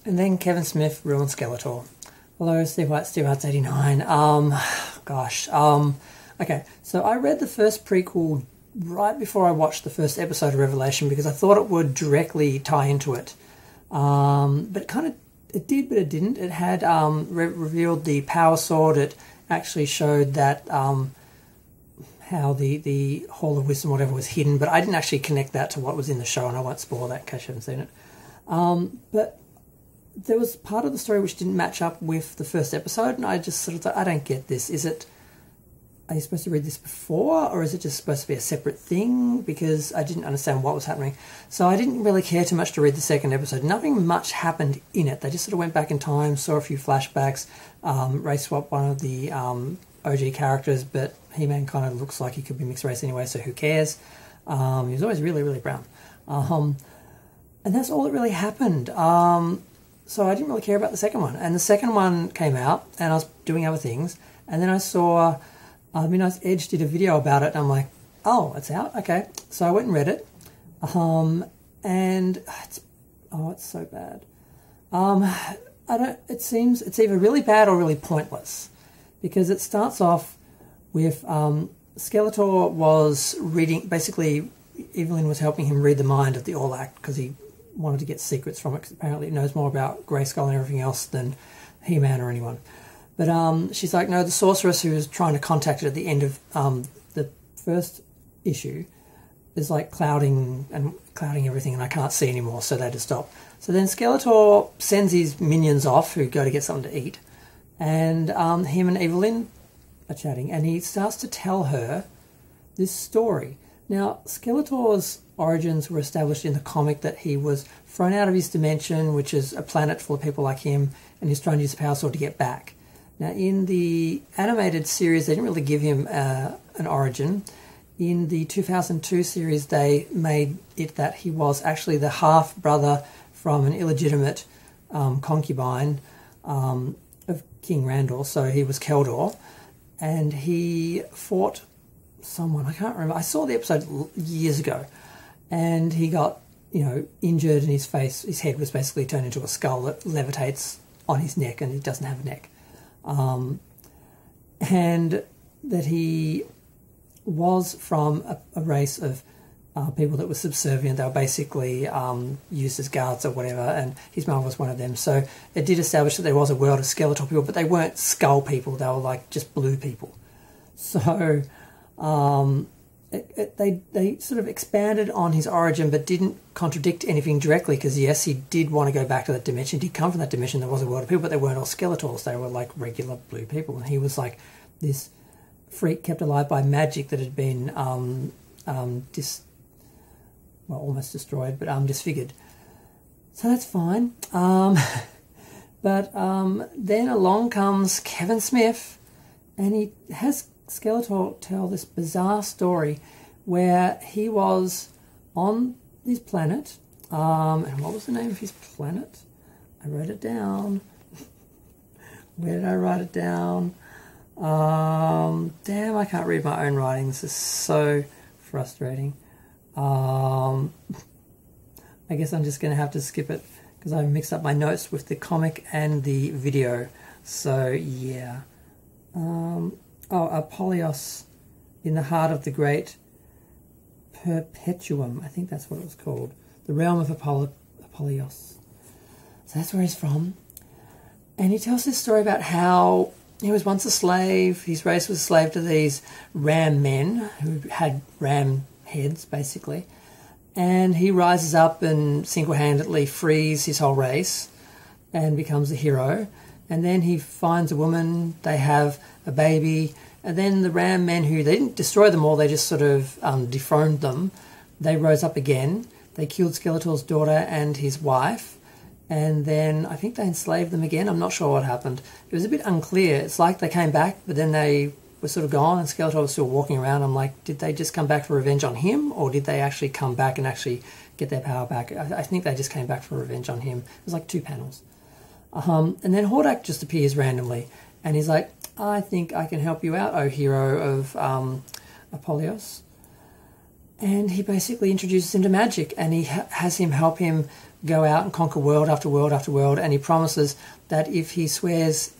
And then Kevin Smith ruined Skeletor. Hello, Steve White, Steve Hearts 89. Okay, so I read the first prequel right before I watched the first episode of Revelation because I thought it would directly tie into it. But it did, but it didn't. It had revealed the power sword. It actually showed that how the Hall of Wisdom, whatever, was hidden, but I didn't actually connect that to what was in the show, and I won't spoil that in case you haven't seen it. But there was part of the story which didn't match up with the first episode, and I just sort of thought, I don't get this. Are you supposed to read this before, or is it just supposed to be a separate thing? Because I didn't understand what was happening. So I didn't really care too much to read the second episode. Nothing much happened in it. They just sort of went back in time, saw a few flashbacks, race swapped one of the OG characters, but He-Man kind of looks like he could be mixed race anyway, so who cares? He was always really, really brown. And that's all that really happened. So I didn't really care about the second one. And the second one came out, and I was doing other things, and then I saw Midnight's Edge did a video about it, and I'm like, oh, it's out? Okay. So I went and read it, and it's so bad. It seems it's either really bad or really pointless, because it starts off with Skeletor was reading, basically Evelyn was helping him read the mind of the Orlac because he wanted to get secrets from it, because apparently it knows more about Grayskull and everything else than He-Man or anyone. But she's like, no, the sorceress who was trying to contact it at the end of the first issue is like clouding everything, and I can't see anymore, so they had to stop. So then Skeletor sends his minions off who go to get something to eat, and him and Evelyn are chatting, and he starts to tell her this story. Now, Skeletor's origins were established in the comic that he was thrown out of his dimension, which is a planet full of people like him, and he's trying to use the power sword to get back. Now, in the animated series, they didn't really give him an origin. In the 2002 series, they made it that he was actually the half-brother from an illegitimate concubine of King Randall, so he was Keldor, and he fought someone, I can't remember. I saw the episode years ago, and he got, injured, and his head was basically turned into a skull that levitates on his neck, and he doesn't have a neck. And that he was from a race of people that were subservient. They were basically used as guards or whatever, and his mum was one of them. So it did establish that there was a world of Skeletor people, but they weren't skull people. They were like just blue people. So they sort of expanded on his origin, but didn't contradict anything directly, because yes, he did want to go back to that dimension. He did come from that dimension. There was a world of people, but they weren't all Skeletors. They were like regular blue people, and he was like this freak kept alive by magic that had been almost destroyed, but disfigured. So that's fine. But then along comes Kevin Smith, and he has Skeletor tell this bizarre story where he was on this planet, and what was the name of his planet? I wrote it down. Where did I write it down? Damn, I can't read my own writing. This is so frustrating. I guess I'm just going to have to skip it because I mixed up my notes with the comic and the video. So, yeah. Apollyon in the heart of the great Perpetuum. I think that's what it was called. The realm of Apollyon. So that's where he's from. And he tells this story about how he was once a slave. His race was a slave to these ram men who had ram heads, basically. And he rises up and single-handedly frees his whole race and becomes a hero. And then he finds a woman, they have a baby, and then the ram men, who they didn't destroy them all, they just sort of dethroned them. They rose up again. They killed Skeletor's daughter and his wife, and then I think they enslaved them again. I'm not sure what happened. It was a bit unclear. It's like they came back, but then they were sort of gone, and Skeletor was still walking around. I'm like, did they just come back for revenge on him, or did they actually come back and actually get their power back? I think they just came back for revenge on him. It was like 2 panels. And then Hordak just appears randomly, and he's like, I think I can help you out, O hero of Apollyon. And he basically introduces him to magic, and he has him help him go out and conquer world after world after world, and he promises that if he swears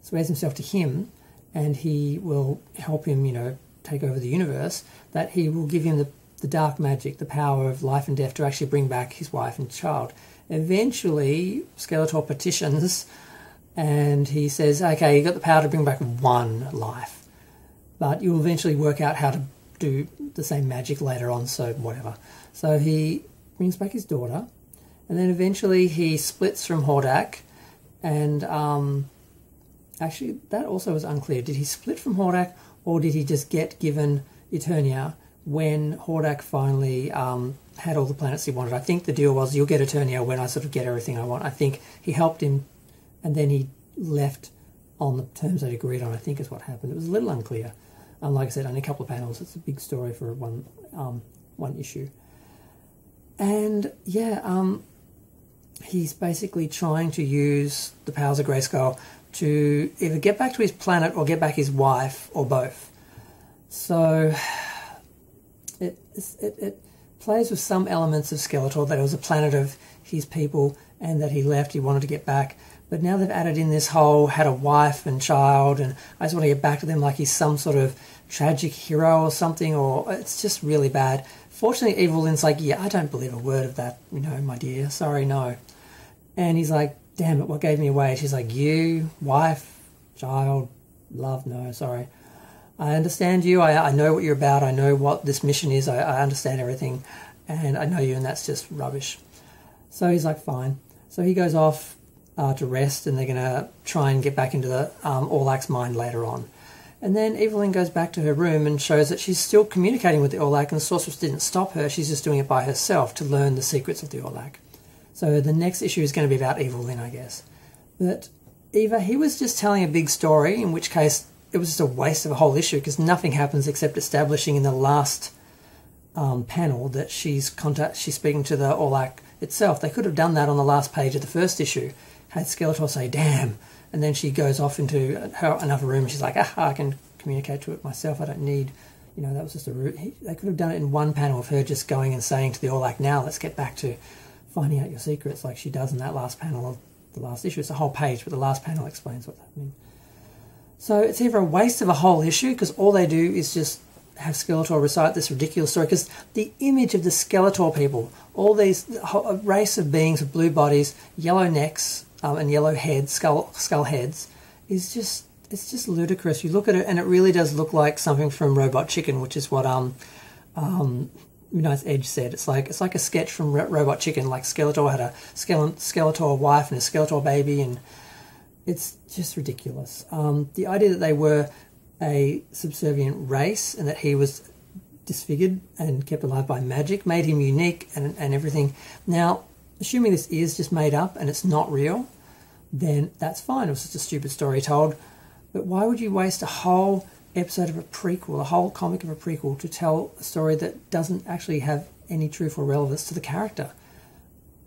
himself to him, and he will help him, take over the universe, that he will give him the dark magic, the power of life and death to actually bring back his wife and child. Eventually, Skeletor petitions, and he says, okay, you've got the power to bring back one life, but you'll eventually work out how to do the same magic later on, so whatever. So he brings back his daughter, and then eventually he splits from Hordak, and actually that also was unclear. Did he split from Hordak, or did he just get given Eternia when Hordak finally had all the planets he wanted? I think the deal was, you'll get Eternia when I sort of get everything I want. I think he helped him, and then he left on the terms they agreed on, I think is what happened. It was a little unclear. Like I said, only a couple of panels. It's a big story for one issue. And yeah, he's basically trying to use the powers of Grayskull to either get back to his planet or get back his wife, or both. So it plays with some elements of Skeletor, that it was a planet of his people and that he left, he wanted to get back. But now they've added in this whole had a wife and child, and I just want to get back to them like he's some sort of tragic hero or something, or it's just really bad. Fortunately, Evelyn's like, yeah, I don't believe a word of that, my dear. Sorry, no. And he's like, damn it, what gave me away? She's like, you, wife, child, love, no, sorry. I understand you. I know what you're about. I know what this mission is. I understand everything, and I know you, and that's just rubbish. So he's like, fine. So he goes off to rest, and they're going to try and get back into the Orlak's mind later on. And then Evelyn goes back to her room and shows that she's still communicating with the Orlak, and the Sorceress didn't stop her. She's just doing it by herself to learn the secrets of the Orlak. So the next issue is going to be about Evelyn, I guess. But Eva, he was just telling a big story, in which case it was just a waste of a whole issue, because nothing happens except establishing in the last panel that she's speaking to the Orlak itself. They could have done that on the last page of the first issue, had Skeletor say, damn, and then she goes off into another room and she's like, I can communicate to it myself, I don't need, that was just they could have done it in one panel of her just going and saying to the Orlak, now let's get back to finding out your secrets, like she does in that last panel of the last issue. It's a whole page, but the last panel explains what's happening. So it's either a waste of a whole issue, because all they do is just have Skeletor recite this ridiculous story, because the image of the Skeletor people, all these, a race of beings with blue bodies, yellow necks, and yellow heads, skull heads, it's just ludicrous. You look at it and it really does look like something from Robot Chicken, which is what Midnight's Edge said. It's like a sketch from Robot Chicken. Like Skeletor had a Skeletor wife and a Skeletor baby, and it's just ridiculous. The idea that they were a subservient race and that he was disfigured and kept alive by magic made him unique and everything. Now, assuming this is just made up and it's not real, then that's fine. It was just a stupid story told. But why would you waste a whole episode of a prequel, a whole comic of a prequel, to tell a story that doesn't actually have any truth or relevance to the character?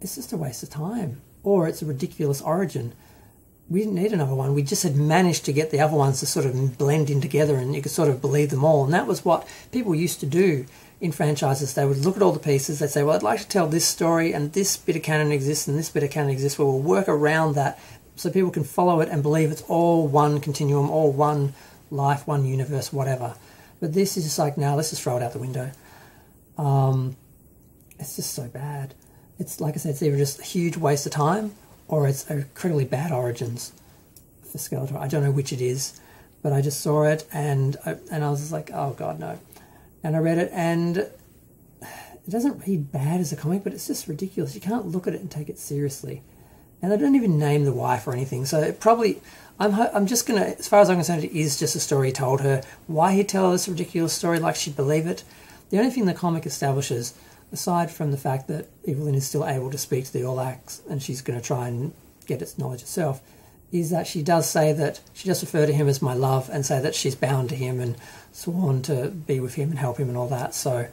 It's just a waste of time. Or it's a ridiculous origin. We didn't need another one. We just had managed to get the other ones to sort of blend in together and you could sort of believe them all. And that was what people used to do in franchises. They would look at all the pieces. They'd say, well, I'd like to tell this story and this bit of canon exists and this bit of canon exists. Well, we'll work around that so people can follow it and believe it's all one continuum, all one life, one universe, whatever. But this is just like, now let's just throw it out the window. It's just so bad. It's like I said, it's either just a huge waste of time or it's incredibly bad origins for Skeletor. I don't know which it is, but I just saw it and I was just like, oh God, no. And I read it and it doesn't read bad as a comic, but it's just ridiculous. You can't look at it and take it seriously. And they don't even name the wife or anything. So it probably, I'm just going to, as far as I'm concerned, it is just a story he told her. Why he'd tell this ridiculous story like she'd believe it? The only thing the comic establishes, aside from the fact that Evelyn is still able to speak to the Orlaks and she's going to try and get its knowledge herself, is that she does say that, she does refer to him as my love and say that she's bound to him and sworn to be with him and help him and all that. So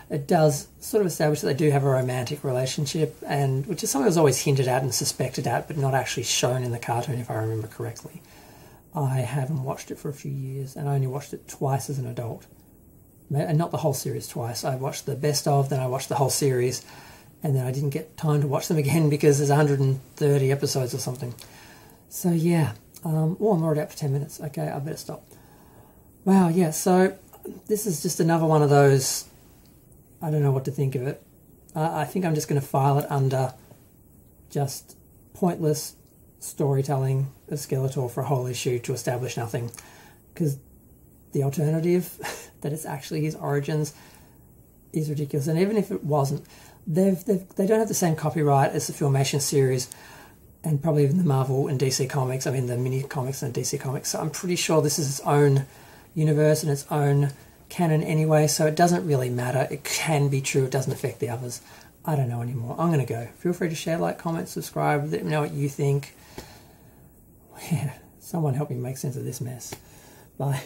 it does sort of establish that they do have a romantic relationship, and which is something that was always hinted at and suspected at, but not actually shown in the cartoon, if I remember correctly. I haven't watched it for a few years, and I only watched it twice as an adult. And not the whole series twice. I watched the best of, then I watched the whole series, and then I didn't get time to watch them again because there's 130 episodes or something. So yeah, I'm already up to 10 minutes. Okay, I better stop. Wow, yeah, so this is just another one of those, I don't know what to think of it. I think I'm just going to file it under just pointless storytelling of Skeletor for a whole issue to establish nothing, because the alternative, that it's actually his origins, is ridiculous. And even if it wasn't, they don't have the same copyright as the Filmation series, and probably even the Marvel and DC comics, I mean the mini comics and DC comics. So I'm pretty sure this is its own universe and its own canon anyway, so it doesn't really matter. It can be true, it doesn't affect the others. I don't know anymore. I'm going to go. Feel free to share, like, comment, subscribe, let me know what you think. Yeah, someone help me make sense of this mess. Bye.